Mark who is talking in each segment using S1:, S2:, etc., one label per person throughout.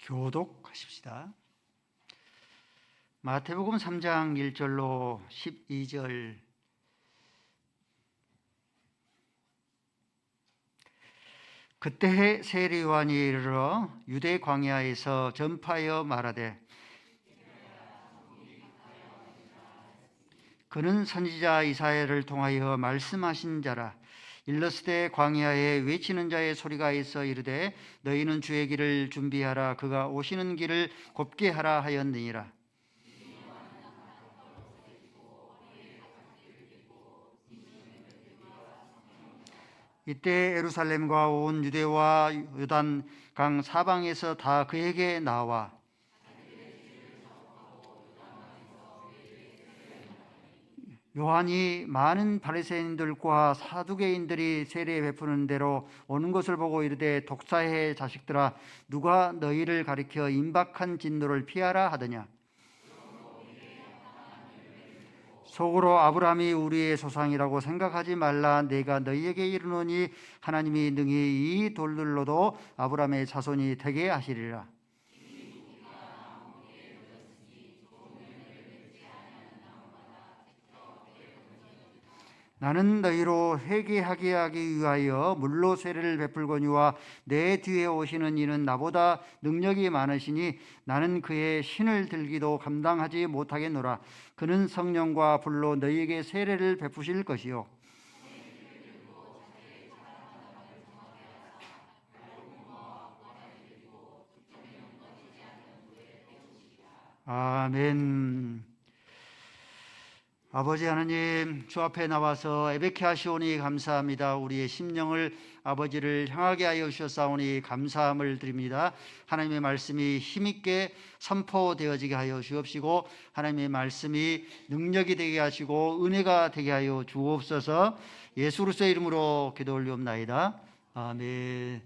S1: 교독하십시다. 마태복음 3장 1절로 12절. 그때 세례 요한이 이르러 유대 광야에서 전파하여 말하되 그는 선지자 이사야를 통하여 말씀하신 자라. 일러스되 광야에 외치는 자의 소리가 있어 이르되 너희는 주의 길을 준비하라, 그가 오시는 길을 곱게 하라 하였느니라. 이때 예루살렘과 온 유대와 요단 강 사방에서 다 그에게 나와 요한이 많은 바리새인들과 사두개인들이 세례 베푸는 대로 오는 것을 보고 이르되 독사의 자식들아, 누가 너희를 가리켜 임박한 진노를 피하라 하더냐. 속으로 아브라함이 우리의 조상이라고 생각하지 말라. 내가 너희에게 이르노니 하나님이 능히 이 돌들로도 아브라함의 자손이 되게 하시리라. 나는 너희로 회개하게 하기 위하여 물로 세례를 베풀거니와 내 뒤에 오시는 이는 나보다 능력이 많으시니 나는 그의 신을 들기도 감당하지 못하겠노라. 그는 성령과 불로 너희에게 세례를 베푸실 것이요 아멘. 아버지 하나님, 주 앞에 나와서 예배케 하시오니 감사합니다. 우리의 심령을 아버지를 향하게 하여 주셨사오니 감사함을 드립니다. 하나님의 말씀이 힘있게 선포되어지게 하여 주옵시고 하나님의 말씀이 능력이 되게 하시고 은혜가 되게 하여 주옵소서. 예수 그리스도의 이름으로 기도 올리옵나이다. 아멘.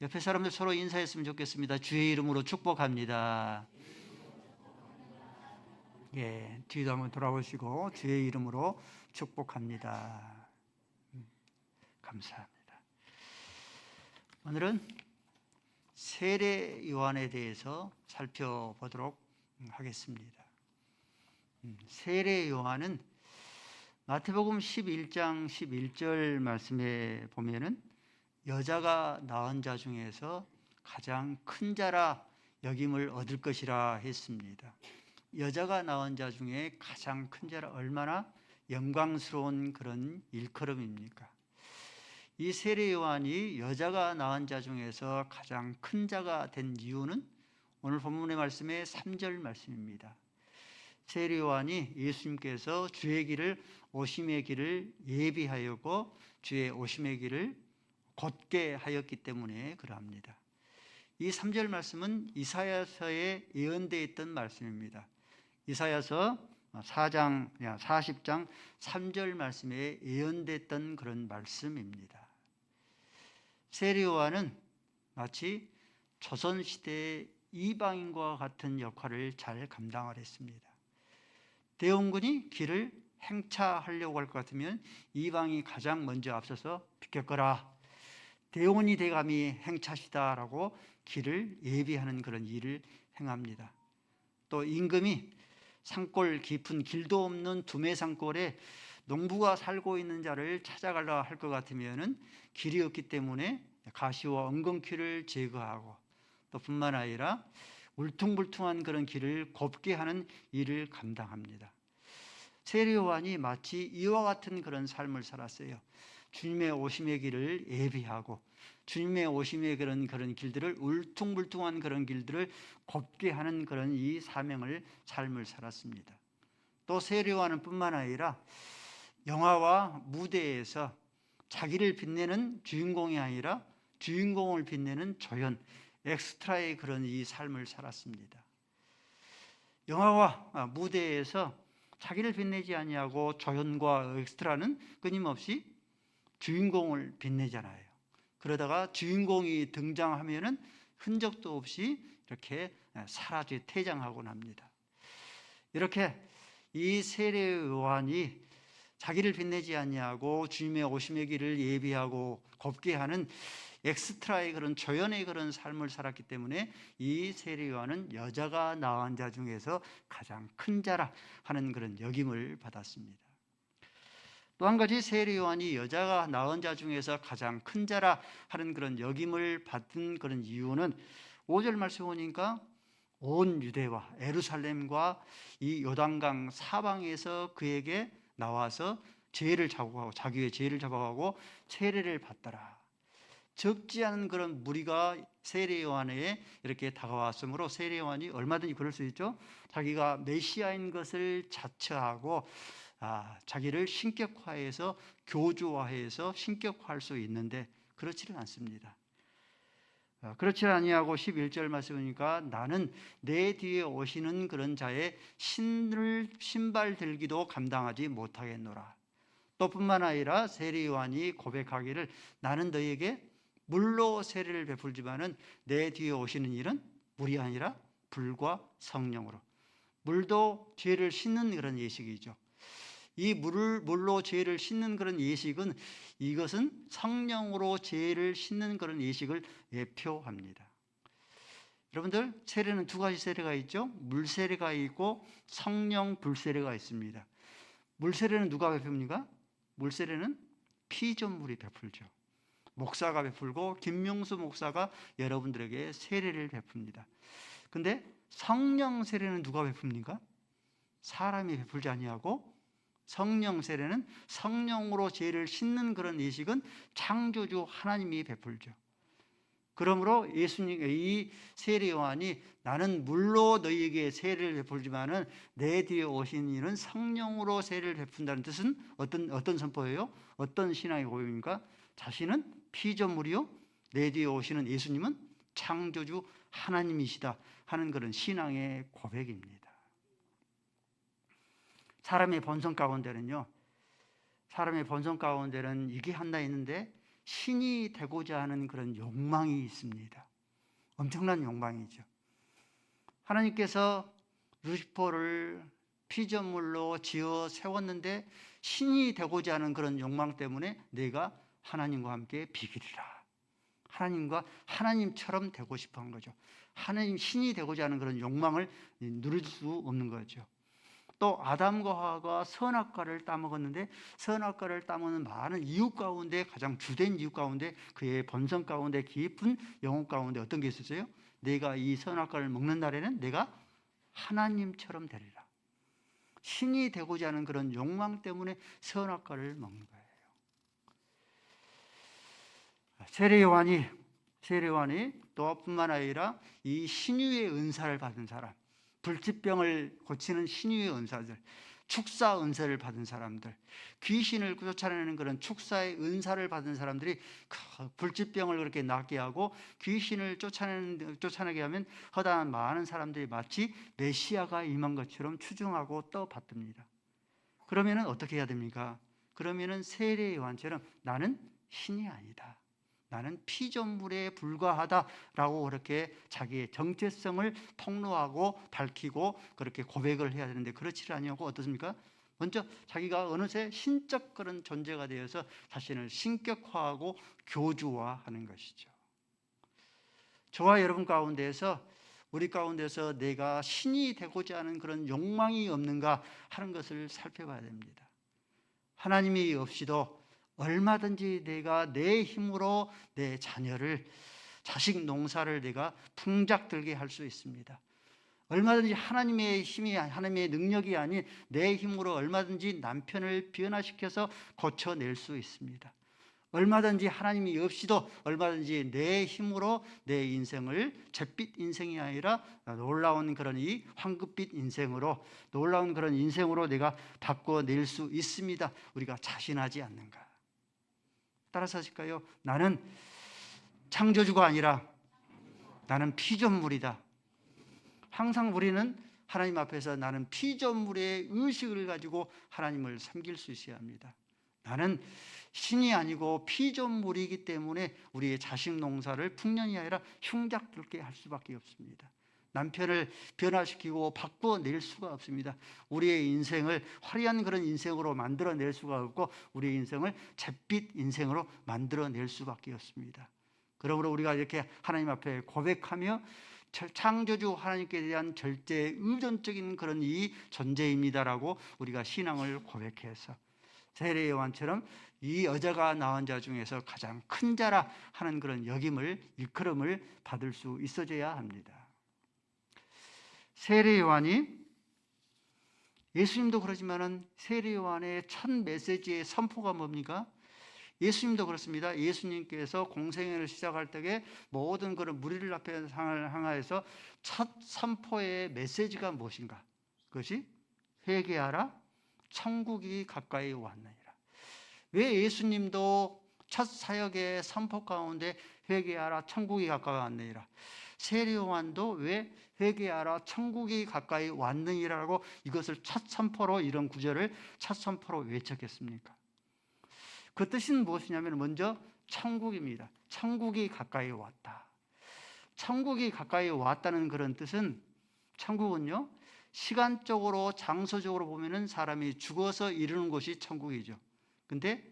S1: 옆에 사람들 서로 인사했으면 좋겠습니다. 주의 이름으로 축복합니다. 예, 뒤도 한번 돌아보시고 주의 이름으로 축복합니다. 감사합니다. 오늘은 세례 요한에 대해서 살펴보도록 하겠습니다. 세례 요한은 마태복음 11장 11절 말씀에 보면은 여자가 낳은 자 중에서 가장 큰 자라 여김을 얻을 것이라 했습니다. 여자가 낳은 자 중에 가장 큰 자라, 얼마나 영광스러운 그런 일컬음입니까? 이 세례 요한이 여자가 낳은 자 중에서 가장 큰 자가 된 이유는 오늘 본문의 말씀의 3절 말씀입니다. 세례 요한이 예수님께서 주의 길을, 오심의 길을 예비하였고 주의 오심의 길을 곧게 하였기 때문에 그러합니다. 이 3절 말씀은 이사야서에 예언되어 있던 말씀입니다. 이사야서 40장 3절 말씀에 예언됐던 그런 말씀입니다. 세례 요한은 마치 조선시대의 이방인과 같은 역할을 잘 감당을 했습니다. 대원군이 길을 행차하려고 할 것 같으면 이방이 가장 먼저 앞서서 비켜거라, 대원이 대감히 행차시다라고 길을 예비하는 그런 일을 행합니다. 또 임금이 산골 깊은 길도 없는 두매산골에 농부가 살고 있는 자를 찾아가려 할 것 같으면 길이 없기 때문에 가시와 엉겅퀴를 제거하고 또 뿐만 아니라 울퉁불퉁한 그런 길을 곱게 하는 일을 감당합니다. 세례 요한이 마치 이와 같은 그런 삶을 살았어요. 주님의 오심의 길을 예비하고 주님의 오심의 그런 길들을, 울퉁불퉁한 그런 길들을 곱게 하는 그런 이 사명을, 삶을 살았습니다. 또 세례 요한은 뿐만 아니라 영화와 무대에서 자기를 빛내는 주인공이 아니라 주인공을 빛내는 조연, 엑스트라의 그런 이 삶을 살았습니다. 영화와 무대에서 자기를 빛내지 아니하고 조연과 엑스트라는 끊임없이 주인공을 빛내잖아요. 그러다가 주인공이 등장하면은 흔적도 없이 이렇게 사라져 퇴장하곤 합니다. 이렇게 이 세례 요한이 자기를 빛내지 아니하고 주님의 오심의 길을 예비하고 곱게 하는 엑스트라의 그런 조연의 그런 삶을 살았기 때문에 이 세례 요한은 여자가 낳은 자 중에서 가장 큰 자라 하는 그런 역임을 받았습니다. 또 한 가지 세례 요한이 여자가 낳은 자 중에서 가장 큰 자라 하는 그런 역임을 받은 그런 이유는 5절 말씀 보니까 온 유대와 예루살렘과 이 요단강 사방에서 그에게 나와서 죄를 잡아가고 자기의 죄를 잡아가고 세례를 받더라. 적지 않은 그런 무리가 세례 요한에 이렇게 다가왔으므로 세례 요한이 얼마든지 그럴 수 있죠. 자기가 메시아인 것을 자처하고 자기를 신격화해서 교주화해서 신격화할 수 있는데 그렇지는 않습니다. 그렇지 아니하고 11절 말씀이니까 나는 내 뒤에 오시는 그런 자의 신발 들기도 감당하지 못하겠노라. 또 뿐만 아니라 세례 요한이 고백하기를 나는 너희에게 물로 세례를 베풀지만은 내 뒤에 오시는 일은 물이 아니라 불과 성령으로. 물도 죄를 씻는 그런 예식이죠. 이 물로 죄를 씻는 그런 예식은 이것은 성령으로 죄를 씻는 그런 예식을 예표합니다. 여러분들 세례는 두 가지 세례가 있죠. 물 세례가 있고 성령 불 세례가 있습니다. 물 세례는 누가 베풉니까? 물 세례는 피조물이 베풀죠. 목사가 베풀고 김명수 목사가 여러분들에게 세례를 베풉니다. 근데 성령 세례는 누가 베풉니까? 사람이 베풀지 아니하고 성령 세례는 성령으로 죄를 씻는 그런 예식은 창조주 하나님이 베풀죠. 그러므로 예수님 이 세례 요한이 나는 물로 너희에게 세례를 베풀지만은 내 뒤에 오신 이는 성령으로 세례를 베푼다는 뜻은 어떤 선포예요? 어떤 신앙의 고백입니까? 자신은 피조물이요 내 뒤에 오시는 예수님은 창조주 하나님이시다 하는 그런 신앙의 고백입니다. 사람의 본성 가운데는 이게 하나 있는데 신이 되고자 하는 그런 욕망이 있습니다. 엄청난 욕망이죠. 하나님께서 루시퍼를 피조물로 지어 세웠는데 신이 되고자 하는 그런 욕망 때문에 내가 하나님과 함께 비기리라. 하나님처럼 되고 싶어 한 거죠. 하나님 신이 되고자 하는 그런 욕망을 누릴 수 없는 거죠. 또 아담과 하와가 선악과를 따먹었는데 선악과를 따먹는 많은 이유 가운데 가장 주된 이유 가운데 그의 본성 가운데 깊은 영혼 가운데 어떤 게 있었어요? 내가 이 선악과를 먹는 날에는 내가 하나님처럼 되리라. 신이 되고자 하는 그런 욕망 때문에 선악과를 먹는 거예요. 세례 요한이 또 뿐만 아니라 이 신유의 은사를 받은 사람, 불치병을 고치는 신유의 은사들, 축사 은사를 받은 사람들, 귀신을 쫓아내는 그런 축사의 은사를 받은 사람들이 불치병을 그렇게 낫게 하고 귀신을 쫓아내게 하면 허다한 많은 사람들이 마치 메시아가 임한 것처럼 추증하고 떠받듭니다. 그러면은 어떻게 해야 됩니까? 그러면은 세례 요한처럼 나는 신이 아니다. 나는 피조물에 불과하다라고 그렇게 자기의 정체성을 폭로하고 밝히고 그렇게 고백을 해야 되는데 그렇지 않냐고 어떻습니까? 먼저 자기가 어느새 신적 그런 존재가 되어서 자신을 신격화하고 교주화하는 것이죠. 저와 여러분 가운데에서 우리 가운데서 내가 신이 되고자 하는 그런 욕망이 없는가 하는 것을 살펴봐야 됩니다. 하나님이 없이도 얼마든지 내가 내 힘으로 내 자녀를 자식 농사를 내가 풍작들게 할 수 있습니다. 얼마든지 하나님의 힘이 하나님의 능력이 아닌 내 힘으로 얼마든지 남편을 변화시켜서 고쳐낼 수 있습니다. 얼마든지 하나님이 없이도 얼마든지 내 힘으로 내 인생을 잿빛 인생이 아니라 놀라운 그런 이 황금빛 인생으로 놀라운 그런 인생으로 내가 바꿔낼 수 있습니다. 우리가 자신하지 않는가? 따라서 하실까요? 나는 창조주가 아니라 나는 피조물이다. 항상 우리는 하나님 앞에서 나는 피조물의 의식을 가지고 하나님을 섬길 수 있어야 합니다. 나는 신이 아니고 피조물이기 때문에 우리의 자식 농사를 풍년이 아니라 흉작들게 할 수밖에 없습니다. 남편을 변화시키고 바꿔낼 수가 없습니다. 우리의 인생을 화려한 그런 인생으로 만들어낼 수가 없고 우리의 인생을 잿빛 인생으로 만들어낼 수밖에 없습니다. 그러므로 우리가 이렇게 하나님 앞에 고백하며 창조주 하나님께 대한 절대 의존적인 그런 이 존재입니다라고 우리가 신앙을 고백해서 세례 요한처럼 이 여자가 낳은 자 중에서 가장 큰 자라 하는 그런 역임을, 일컬음을 받을 수 있어져야 합니다. 세례 요한이, 예수님도 그러지만은 세례 요한의 첫 메시지의 선포가 뭡니까? 예수님도 그렇습니다. 예수님께서 공생애를 시작할 때에 모든 그런 무리를 앞에 향하여서 첫 선포의 메시지가 무엇인가? 그것이 회개하라, 천국이 가까이 왔느니라. 왜 예수님도 첫 사역의 선포 가운데 회개하라, 천국이 가까이 왔느니라. 세례 요한도 왜 회개하라, 천국이 가까이 왔느니라고 이것을 첫 선포로, 이런 구절을 첫 선포로 외쳤겠습니까? 그 뜻은 무엇이냐면 먼저 천국입니다. 천국이 가까이 왔다. 천국이 가까이 왔다는 그런 뜻은, 천국은요, 시간적으로 장소적으로 보면은 사람이 죽어서 이르는 곳이 천국이죠. 근데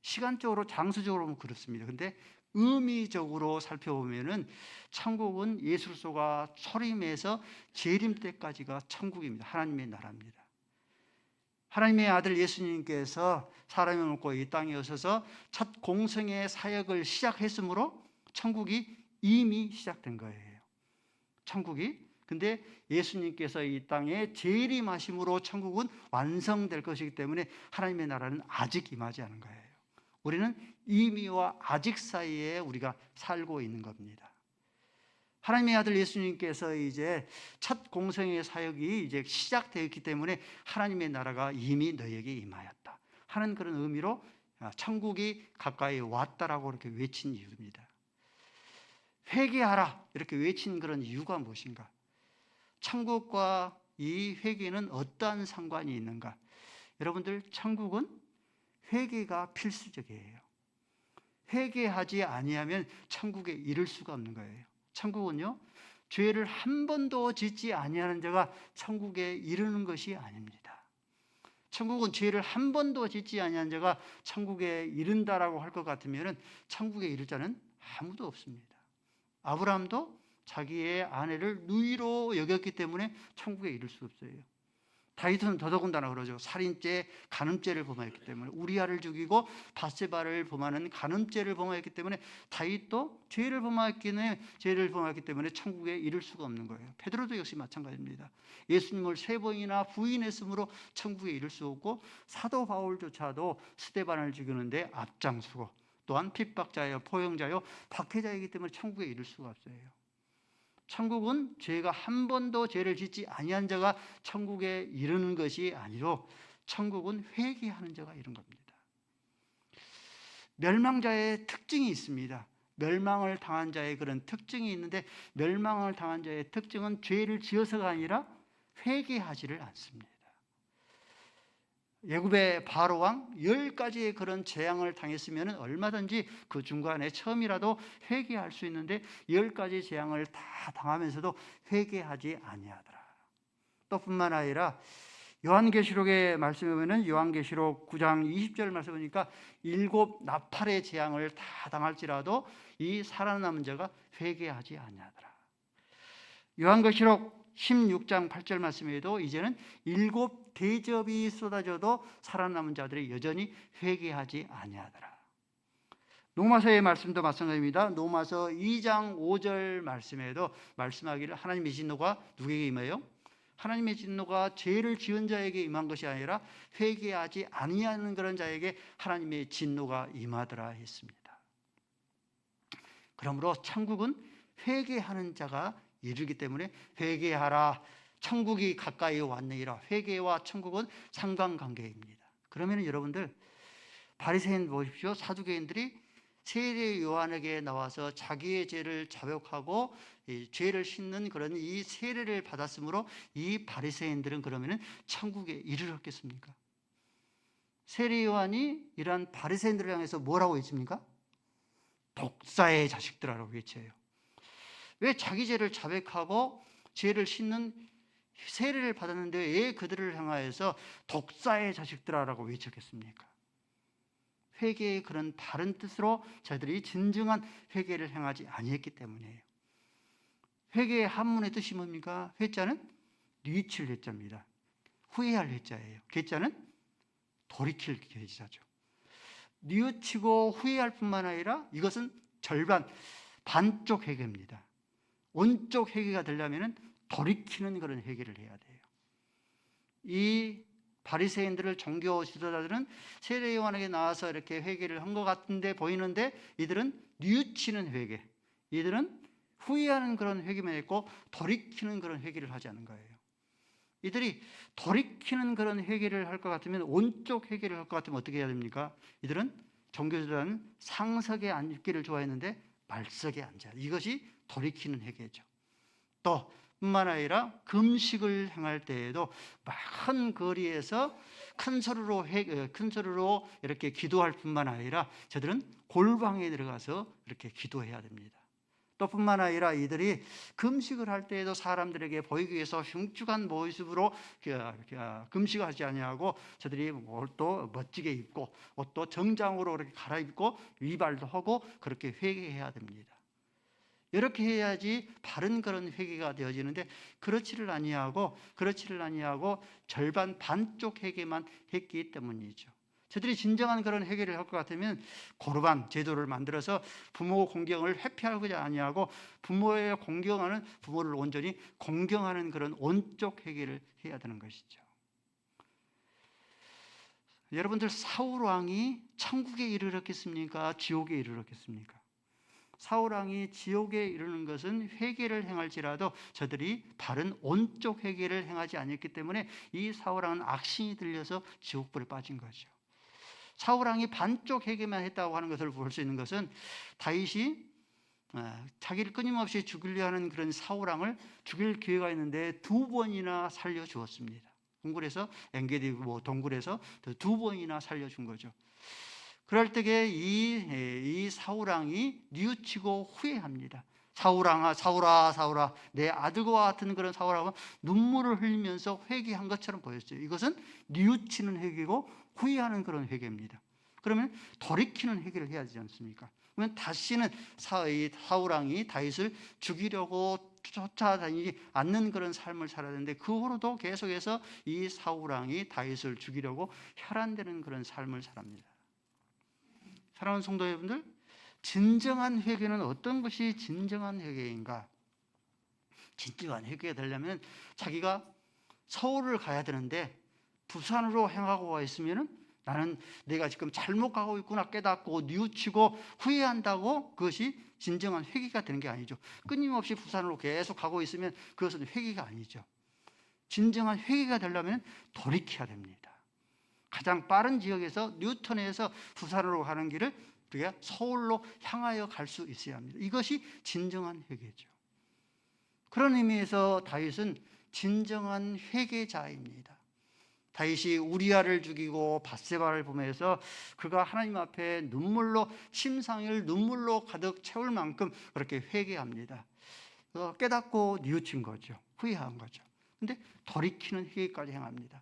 S1: 시간적으로 장소적으로 보면 그렇습니다. 근데 의미적으로 살펴보면은 천국은 예수 그리스도가 초림에서 재림 때까지가 천국입니다. 하나님의 나라입니다. 하나님의 아들 예수님께서 사람을 먹고 이 땅에 오셔서 첫 공생의 사역을 시작했으므로 천국이 이미 시작된 거예요. 천국이. 근데 예수님께서 이 땅에 재림하심으로 천국은 완성될 것이기 때문에 하나님의 나라는 아직 임하지 않은 거예요. 우리는 이미와 아직 사이에 우리가 살고 있는 겁니다. 하나님의 아들 예수님께서 이제 첫 공생의 사역이 이제 시작되었기 때문에 하나님의 나라가 이미 너에게 임하였다 하는 그런 의미로 천국이 가까이 왔다라고 이렇게 외친 이유입니다. 회개하라 이렇게 외친 그런 이유가 무엇인가? 천국과 이 회개는 어떠한 상관이 있는가? 여러분들, 천국은 회개가 필수적이에요. 회개하지 아니하면 천국에 이를 수가 없는 거예요. 천국은요, 죄를 한 번도 짓지 아니하는 자가 천국에 이르는 것이 아닙니다. 천국은 죄를 한 번도 짓지 아니한 자가 천국에 이른다라고 할 것 같으면 천국에 이를 자는 아무도 없습니다. 아브라함도 자기의 아내를 누이로 여겼기 때문에 천국에 이를 수 없어요. 다윗은 더더군다나 그러죠. 살인죄, 간음죄를 범하였기 때문에, 우리아를 죽이고 밧세바를 범하는 간음죄를 범하였기 때문에 다윗도 죄를 범하였기 때문에 천국에 이를 수가 없는 거예요. 베드로도 역시 마찬가지입니다. 예수님을 3번이나 부인했으므로 천국에 이를 수 없고, 사도 바울조차도 스데반을 죽이는데 앞장서고, 또한 핍박자요, 포형자요, 박해자이기 때문에 천국에 이를 수가 없어요. 천국은 죄가 한 번도 죄를 짓지 아니한 자가 천국에 이르는 것이 아니로 천국은 회개하는 자가 이른 겁니다. 멸망자의 특징이 있습니다. 멸망을 당한 자의 그런 특징이 있는데, 멸망을 당한 자의 특징은 죄를 지어서가 아니라 회개하지를 않습니다. 애굽의 바로 왕 10가지의 그런 재앙을 당했으면 얼마든지 그 중간에 처음이라도 회개할 수 있는데 10가지 재앙을 다 당하면서도 회개하지 아니하더라. 또 뿐만 아니라 요한계시록의 말씀에 보면 요한계시록 9장 20절 말씀 보니까 7 나팔의 재앙을 다 당할지라도 이 살아남은 자가 회개하지 아니하더라. 요한계시록 16장 8절 말씀에도 이제는 7 대접이 쏟아져도 살아남은 자들이 여전히 회개하지 아니하더라. 로마서의 말씀도 마찬가지입니다. 로마서 2장 5절 말씀에도 말씀하기를 하나님의 진노가 누구에게 임해요? 하나님의 진노가 죄를 지은 자에게 임한 것이 아니라 회개하지 아니하는 그런 자에게 하나님의 진노가 임하더라 했습니다. 그러므로 천국은 회개하는 자가 이르기 때문에 회개하라, 천국이 가까이 왔느니라. 회개와 천국은 상관관계입니다. 그러면 여러분들, 바리새인 보십시오. 사두개인들이 세례 요한에게 나와서 자기의 죄를 자백하고 죄를 씻는 그런 이 세례를 받았으므로 이 바리새인들은 그러면 천국에 이르렀겠습니까? 세례 요한이 이러한 바리새인들을 향해서 뭐라고 외칩니까? 독사의 자식들아라고 외쳐요. 왜 자기 죄를 자백하고 죄를 씻는 세례를 받았는데 왜 그들을 향하여서 독사의 자식들아라고 외쳤겠습니까? 회개의 그런 바른 뜻으로 저희들이 진정한 회개를 행하지 아니했기 때문이에요. 회개의 한문의 뜻이 뭡니까? 회자는 뉘칠 회자입니다. 후회할 회자예요. 괴자는 돌이킬 괴자죠. 뉘우치고 후회할 뿐만 아니라 이것은 절반, 반쪽 회개입니다. 온쪽 회개가 되려면 돌이키는 그런 회개를 해야 돼요. 이 바리새인들을 종교 지도자들은 세례 요한에게 나와서 이렇게 회개를 한 것 같은데 보이는데 이들은 뉘우치는 회개, 이들은 후회하는 그런 회개만 했고 돌이키는 그런 회개를 하지 않은 거예요. 이들이 돌이키는 그런 회개를 할 것 같으면, 온쪽 회개를 할 것 같으면 어떻게 해야 됩니까? 이들은 종교 지도자는 상석에 앉기를 좋아했는데 말석에 앉아야 돼요. 이것이 돌이키는 회개죠. 또 뿐만 아니라 금식을 행할 때에도 큰 거리에서 큰 소리로 이렇게 기도할 뿐만 아니라 저들은 골방에 들어가서 이렇게 기도해야 됩니다. 또 뿐만 아니라 이들이 금식을 할 때에도 사람들에게 보이기 위해서 흉측한 모습으로 금식을 하지 아니하고 저들이 옷도 멋지게 입고 옷도 정장으로 이렇게 갈아입고 위발도 하고 그렇게 회개해야 됩니다. 이렇게 해야지 바른 그런 회개가 되어지는데 그렇지를 아니하고 절반 반쪽 회개만 했기 때문이죠. 저들이 진정한 그런 회개를 할 것 같으면 고르반 제도를 만들어서 부모 공경을 회피하지 아니하고 부모를 온전히 공경하는 그런 온쪽 회개를 해야 되는 것이죠. 여러분들, 사울 왕이 천국에 이르렀겠습니까? 지옥에 이르렀겠습니까? 사울 왕이 지옥에 이르는 것은 회개를 행할지라도 저들이 바른 온쪽 회개를 행하지 않았기 때문에 이 사울 왕은 악신이 들려서 지옥불에 빠진 거죠. 사울 왕이 반쪽 회개만 했다고 하는 것을 볼 수 있는 것은 다윗이 자기를 끊임없이 죽이려 하는 그런 사울 왕을 죽일 기회가 있는데 2번이나 살려 주었습니다. 동굴에서 엔게디 동굴에서 2번이나 살려 준 거죠. 그럴 때에 이 사울 왕이 뉘우치고 후회합니다. 사울아, 내 아들과 같은 그런 사울 왕은 눈물을 흘리면서 회개한 것처럼 보였어요. 이것은 뉘우치는 회개고 후회하는 그런 회개입니다. 그러면 돌이키는 회개를 해야 되지 않습니까? 그러면 다시는 사울 왕이 다윗을 죽이려고 쫓아다니지 않는 그런 삶을 살아야 되는데 그 후로도 계속해서 이 사울 왕이 다윗을 죽이려고 혈안되는 그런 삶을 살합니다. 사랑하는 성도 여러분들, 진정한 회개는 어떤 것이 진정한 회개인가? 진정한 회개가 되려면 자기가 서울을 가야 되는데 부산으로 행하고 와 있으면 나는 내가 지금 잘못 가고 있구나 깨닫고 뉘우치고 후회한다고 그것이 진정한 회개가 되는 게 아니죠. 끊임없이 부산으로 계속 가고 있으면 그것은 회개가 아니죠. 진정한 회개가 되려면 돌이켜야 됩니다. 가장 빠른 지역에서 뉴턴에서 부산으로 가는 길을 우리가 서울로 향하여 갈 수 있어야 합니다. 이것이 진정한 회개죠. 그런 의미에서 다윗은 진정한 회개자입니다. 다윗이 우리아를 죽이고 밧세바를 보면서 그가 하나님 앞에 심상을 눈물로 가득 채울 만큼 그렇게 회개합니다. 깨닫고 뉘우친 거죠. 후회한 거죠. 근데 돌이키는 회개까지 행합니다.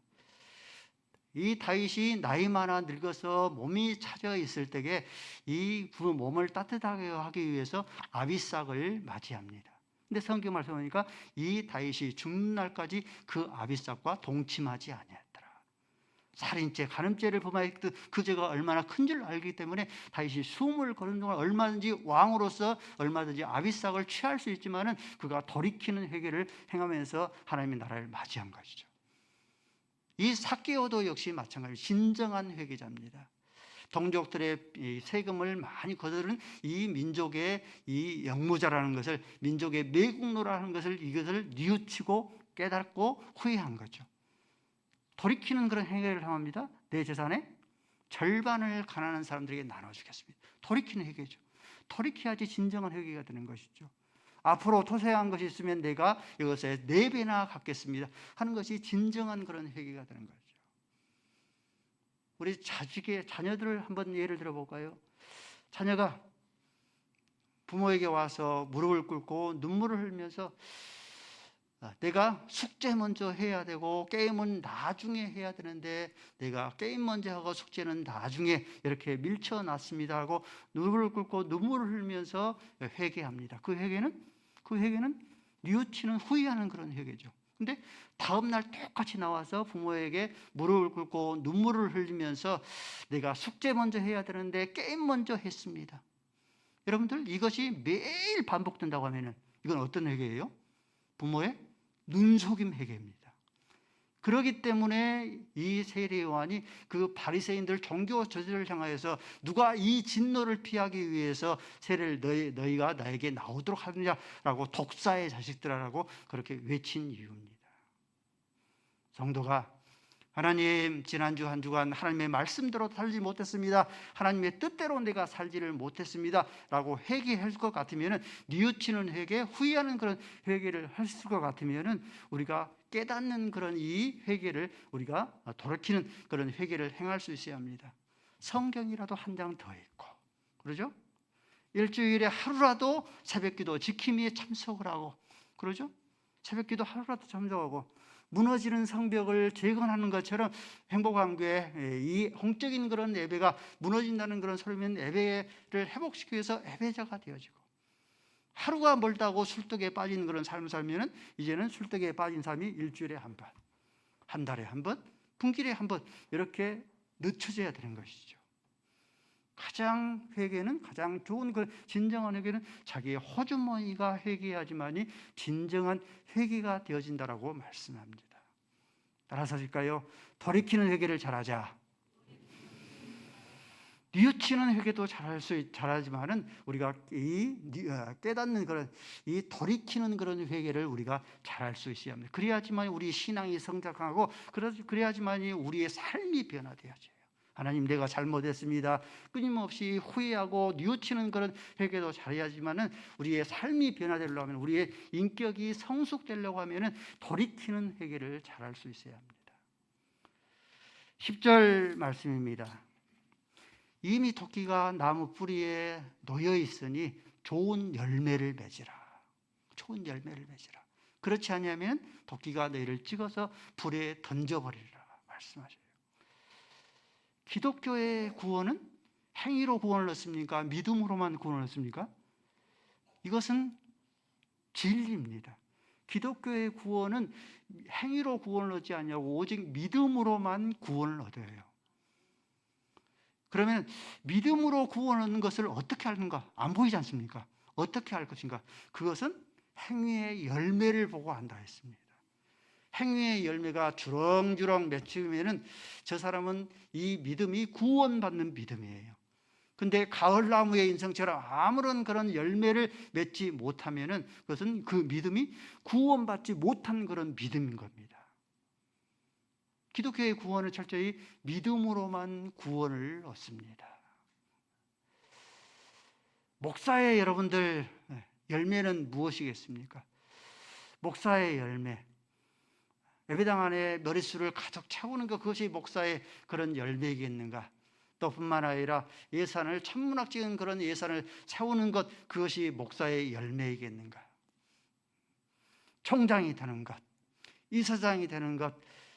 S1: 이 다윗이 나이 많아 늙어서 몸이 차져 있을 때에 이 몸을 따뜻하게 하기 위해서 아비삭을 맞이합니다. 근데 성경 말씀 보니까 이 다윗이 죽는 날까지 그 아비삭과 동침하지 아니했더라. 살인죄, 간음죄를 범하였던 그 죄가 얼마나 큰 줄 알기 때문에 다윗이 숨을 거는 동안 얼마든지 왕으로서 얼마든지 아비삭을 취할 수 있지만은 그가 돌이키는 회개를 행하면서 하나님의 나라를 맞이한 것이죠. 이 삭개오도 역시 마찬가지로 진정한 회개자입니다. 동족들의 세금을 많이 거두는 이 민족의 이 영무자라는 것을, 민족의 매국노라는 것을, 이것을 뉘우치고 깨닫고 후회한 거죠. 돌이키는 그런 행위를 합니다. 내 재산의 절반을 가난한 사람들에게 나눠주겠습니다. 돌이키는 회개죠. 돌이켜야지 진정한 회개가 되는 것이죠. 앞으로 토세한 것이 있으면 내가 이것에 4배나 갚겠습니다 하는 것이 진정한 그런 회개가 되는 거죠. 우리 자녀들을 한번 예를 들어볼까요? 자녀가 부모에게 와서 무릎을 꿇고 눈물을 흘리면서 내가 숙제 먼저 해야 되고 게임은 나중에 해야 되는데 내가 게임 먼저 하고 숙제는 나중에 이렇게 밀쳐놨습니다 하고 눈물을 꿇고 눈물을 흘리면서 회개합니다. 그 회개는 뉘우치는 후회하는 그런 회개죠. 근데 다음날 똑같이 나와서 부모에게 무릎을 꿇고 눈물을 흘리면서 내가 숙제 먼저 해야 되는데 게임 먼저 했습니다. 여러분들, 이것이 매일 반복된다고 하면은 이건 어떤 회개예요? 부모의 눈속임 회개입니다. 그렇기 때문에 이 세례요한이 그 바리새인들 종교 저지를 향하여서 누가 이 진노를 피하기 위해서 세례를 너희가 나에게 나오도록 하느냐라고 독사의 자식들아라고 그렇게 외친 이유입니다. 성도가 하나님, 지난주 한 주간 하나님의 말씀대로 살지 못했습니다. 하나님의 뜻대로 내가 살지를 못했습니다 라고 회개할 것 같으면, 뉘우치는 회개, 후회하는 그런 회개를 할 것 같으면 우리가 깨닫는 그런 이 회개를, 우리가 돌이키는 그런 회개를 행할 수 있어야 합니다. 성경이라도 한 장 더 읽고, 그러죠? 일주일에 하루라도 새벽기도 지킴이에 참석을 하고, 그러죠? 새벽기도 하루라도 참석하고, 무너지는 성벽을 재건하는 것처럼 행복한 교회, 이 홍적인 그런 예배가 무너진다는 그런 소리면 예배를 회복시키기 위해서 예배자가 되어지고, 하루가 멀다고 술떡에 빠진 그런 삶을 살면 이제는 술떡에 빠진 삶이 일주일에 한 번, 한 달에 한 번, 분기에 한 번 이렇게 늦춰져야 되는 것이죠. 가장 회개는, 가장 좋은 그 진정한 회개는 자기의 호주머니가 회개하지만이 진정한 회개가 되어진다라고 말씀합니다. 따라서 하실까요? 돌이키는 회개를 잘하자. 뉘우치는 회개도 잘하지만은 우리가 이 깨닫는 그런, 이 돌이키는 그런 회개를 우리가 잘할 수 있어야 합니다. 그래야지만 우리 신앙이 성장하고, 그래야지만 우리의 삶이 변화되어져요. 하나님, 내가 잘못했습니다. 끊임없이 후회하고 뉘우치는 그런 회개도 잘해야지만은 우리의 삶이 변화되려고 하면, 우리의 인격이 성숙되려고 하면은 돌이키는 회개를 잘할 수 있어야 합니다. 10절 말씀입니다. 이미 토끼가 나무 뿌리에 놓여 있으니 좋은 열매를 맺으라. 좋은 열매를 맺으라. 그렇지 않으면 토끼가 너희를 찍어서 불에 던져버리리라 말씀하셔요. 기독교의 구원은 행위로 구원을 얻습니까? 믿음으로만 구원을 얻습니까? 이것은 진리입니다. 기독교의 구원은 행위로 구원을 얻지 않냐고, 오직 믿음으로만 구원을 얻어요. 그러면 믿음으로 구원 얻는 것을 어떻게 하는가? 안 보이지 않습니까? 어떻게 할 것인가? 그것은 행위의 열매를 보고 한다 했습니다. 행위의 열매가 주렁주렁 맺히면은 저 사람은 이 믿음이 구원받는 믿음이에요. 근데 가을나무의 인생처럼 아무런 그런 열매를 맺지 못하면은 그것은 그 믿음이 구원받지 못한 그런 믿음인 겁니다. 기독교의 구원은 철저히 믿음으로만 구원을 얻습니다. 목사의 여러분들 열매는 무엇이겠습니까? 목사의 열매, 예배당 안에 머릿수를 가득 채우는 것, 그것이 목사의 그런 열매이겠는가? 또 뿐만 아니라 예산을, 천문학적인 그런 예산을 세우는 것, 그것이 목사의 열매이겠는가? 총장이 되는 것, 이사장이 되는 것,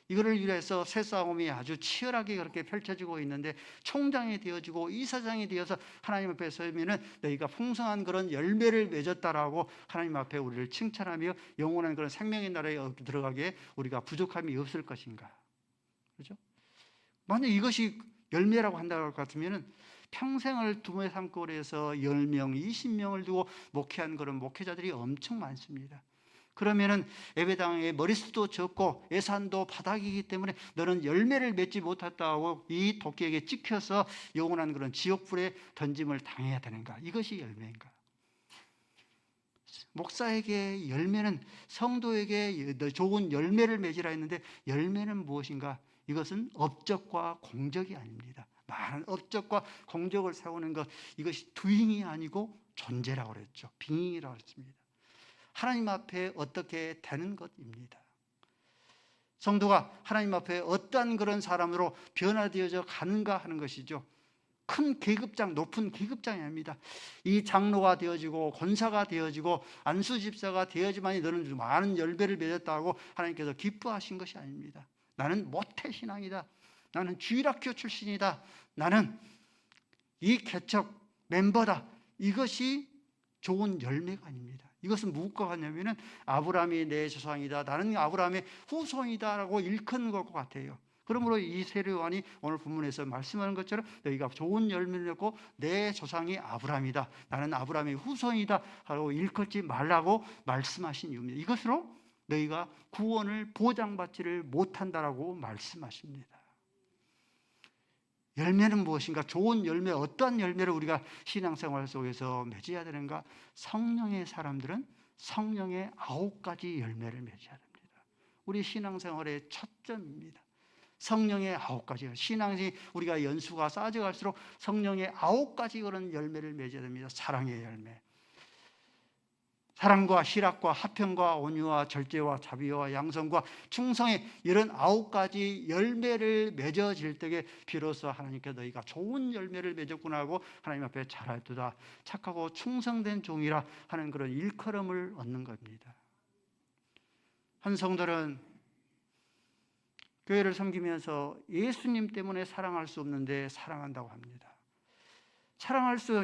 S1: 이거를 위해서 새싸움이 아주 치열하게 그렇게 펼쳐지고 있는데, 총장이 되어지고 이사장이 되어서 하나님 앞에 서면은 너희가 풍성한 그런 열매를 맺었다라고 하나님 앞에 우리를 칭찬하며 영원한 그런 생명의 나라에 들어가기에 우리가 부족함이 없을 것인가? 그렇죠? 만약 이것이 열매라고 한다고 같으면은 평생을 두뇌 산골에서 10명, 20명을 두고 목회한 그런 목회자들이 엄청 많습니다. 그러면은 예배당의 머릿수도 적고 예산도 바닥이기 때문에 너는 열매를 맺지 못했다고 이 토끼에게 찍혀서 영원한 그런 지옥불에 던짐을 당해야 되는가? 이것이 열매인가? 목사에게 열매는, 성도에게 좋은 열매를 맺으라 했는데 열매는 무엇인가? 이것은 업적과 공적이 아닙니다. 많은 업적과 공적을 세우는 것, 이것이 doing이 아니고 존재라고 그랬죠. being이라고 했습니다. 하나님 앞에 어떻게 되는 것입니다. 성도가 하나님 앞에 어떠한 그런 사람으로 변화되어져 가는가 하는 것이죠. 큰 계급장, 높은 계급장이 아닙니다. 이 장로가 되어지고 권사가 되어지고 안수집사가 되어지만이 너는 많은 열매를 맺었다고 하나님께서 기뻐하신 것이 아닙니다. 나는 모태신앙이다. 나는 주일학교 출신이다. 나는 이 개척 멤버다. 이것이 좋은 열매가 아닙니다. 이것은 무엇과 같냐면은 아브라함이 내 조상이다. 나는 아브라함의 후손이다라고 일컫는 것과 같아요. 그러므로 이 세례요한이 오늘 본문에서 말씀하는 것처럼 너희가 좋은 열매를 맺고 내 조상이 아브라함이다. 나는 아브라함의 후손이다 하고 일컫지 말라고 말씀하신 이유입니다. 이것으로 너희가 구원을 보장받지를 못한다라고 말씀하십니다. 열매는 무엇인가? 좋은 열매, 어떠한 열매를 우리가 신앙생활 속에서 맺어야 되는가? 성령의 사람들은 성령의 9가지 열매를 맺어야 됩니다. 우리 신앙생활의 첫 점입니다. 성령의 9가지. 신앙이 우리가 연수가 쌓아져갈수록 성령의 9가지 그런 열매를 맺어야 됩니다. 사랑의 열매. 사랑과 희락과 화평과 온유와 절제와 자비와 양성과 충성의 이런 9가지 열매를 맺어질 때에 비로소 하나님께 너희가 좋은 열매를 맺었구나 하고 하나님 앞에 잘하였도다. 착하고 충성된 종이라 하는 그런 일컬음을 얻는 겁니다. 한 성도는 교회를 섬기면서 예수님 때문에 사랑할 수 없는데 사랑한다고 합니다.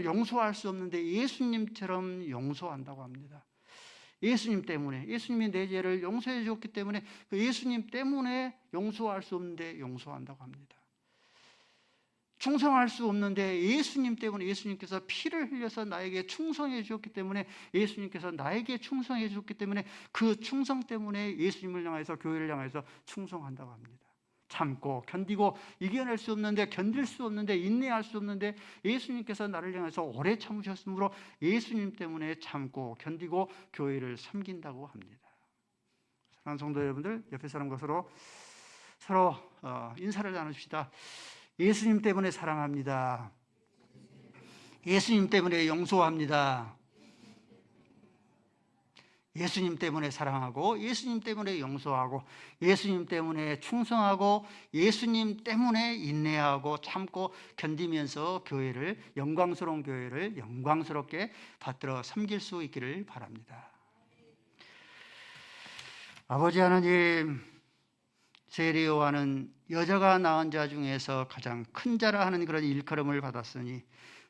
S1: 용서할 수 없는데 예수님처럼 용서한다고 합니다. 예수님 때문에, 예수님이 내 죄를 용서해 주었기 때문에 그 예수님 때문에 용서할 수 없는데 용서한다고 합니다. 충성할 수 없는데 예수님 때문에, 예수님께서 피를 흘려서 나에게 충성해 주었기 때문에, 예수님께서 나에게 충성해 주었기 때문에 그 충성 때문에 예수님을 향해서, 교회를 향해서 충성한다고 합니다. 참고 견디고 이겨낼 수 없는데, 견딜 수 없는데, 인내할 수 없는데 예수님께서 나를 향해서 오래 참으셨으므로 예수님 때문에 참고 견디고 교회를 섬긴다고 합니다. 사랑하는 성도 여러분들, 옆에 사람과 서로 인사를 나눕시다. 예수님 때문에 사랑합니다. 예수님 때문에 용서합니다. 예수님 때문에 사랑하고, 예수님 때문에 용서하고, 예수님 때문에 충성하고, 예수님 때문에 인내하고 참고 견디면서 영광스러운 교회를 영광스럽게 받들어 섬길 수 있기를 바랍니다. 아버지 하나님, 세례요한은 여자가 낳은 자 중에서 가장 큰 자라 하는 그런 일컬음을 받았으니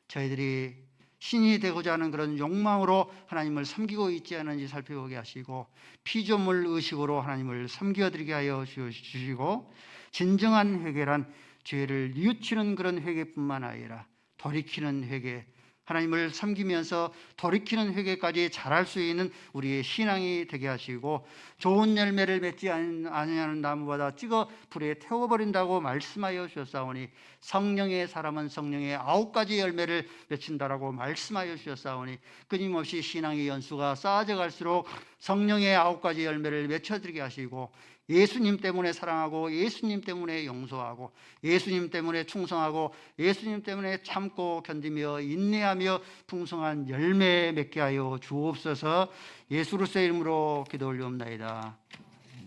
S1: 저희들이 신이 되고자 하는 그런 욕망으로 하나님을 섬기고 있지 않은지 살펴보게 하시고, 피조물 의식으로 하나님을 섬겨드리게 하여 주시고, 진정한 회개란 죄를 뉘우치는 그런 회개뿐만 아니라 돌이키는 회개, 하나님을 섬기면서 돌이키는 회개까지 잘할 수 있는 우리의 신앙이 되게 하시고, 좋은 열매를 맺지 아니하는 나무마다 찍어 불에 태워버린다고 말씀하여 주셨사오니, 성령의 사람은 성령의 9가지 열매를 맺힌다라고 말씀하여 주셨사오니, 끊임없이 신앙의 연수가 쌓아져 갈수록 성령의 9가지 열매를 맺혀드리게 하시고, 예수님 때문에 사랑하고, 예수님 때문에 용서하고, 예수님 때문에 충성하고, 예수님 때문에 참고 견디며 인내하며 풍성한 열매 맺게 하여 주옵소서. 예수 그리스도의 이름으로 기도 올리옵나이다.